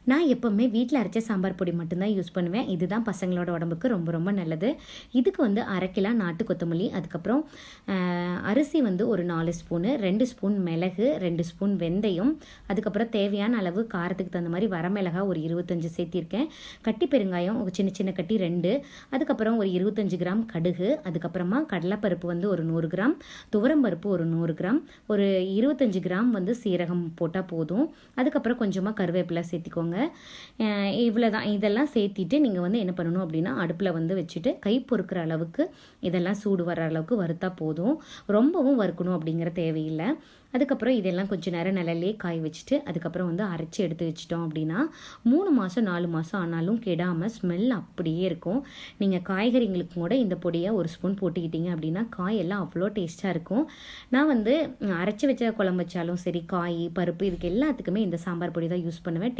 நான் எப்போவுமே வீட்டில் அரைச்ச சாம்பார் பொடி மட்டும்தான் யூஸ் பண்ணுவேன். இதுதான் பசங்களோட உடம்புக்கு ரொம்ப ரொம்ப நல்லது. இதுக்கு வந்து 1/2 கிலோ நாட்டு கொத்தமல்லி, அதுக்கப்புறம் அரிசி வந்து ஒரு 4 ஸ்பூனு, 2 ஸ்பூன் மிளகு, 2 ஸ்பூன் வெந்தயம், அதுக்கப்புறம் தேவையான அளவு காரத்துக்கு தகுந்த மாதிரி வரமிளகா ஒரு 25 சேர்த்திருக்கேன். கட்டி பெருங்காயம் ஒரு சின்ன சின்ன கட்டி 2, அதுக்கப்புறம் ஒரு 25 கிராம் கடுகு, அதுக்கப்புறமா கடலைப்பருப்பு வந்து ஒரு 100 கிராம், துவரம்பருப்பு ஒரு 100 கிராம், ஒரு 25 கிராம் வந்து சீரகம் போட்டால் போதும். அதுக்கப்புறம் கொஞ்சமாக கருவேப்பிலை சேர்த்திக்கோங்க. இவ்வளோதான். இதெல்லாம் சேர்த்திட்டு நீங்கள் வந்து என்ன பண்ணணும் அப்படின்னா, அடுப்பில் வந்து வச்சுட்டு கை பொறுக்கிற அளவுக்கு இதெல்லாம் சூடு வர அளவுக்கு வறுத்தா போதும். ரொம்பவும் வறுக்கணும் அப்படிங்கிற தேவையில்லை. அதுக்கப்புறம் இதெல்லாம் கொஞ்சம் நேரம் நிழல்லே காய வச்சுட்டு அதுக்கப்புறம் வந்து அரைச்சி எடுத்து வச்சிட்டோம் அப்படின்னா 3 மாதம் 4 மாதம் ஆனாலும் கெடாமல் ஸ்மெல் அப்படியே இருக்கும். நீங்கள் காய்கறிங்களுக்கு கூட இந்த பொடியை ஒரு ஸ்பூன் போட்டுக்கிட்டீங்க அப்படின்னா காயெல்லாம் அவ்வளோ டேஸ்ட்டாக இருக்கும். நான் வந்து அரைச்சி வச்ச குழம்பு வச்சாலும் சரி, காய் பருப்பு இதுக்கு எல்லாத்துக்குமே இந்த சாம்பார் பொடி தான் யூஸ் பண்ணுவேன்.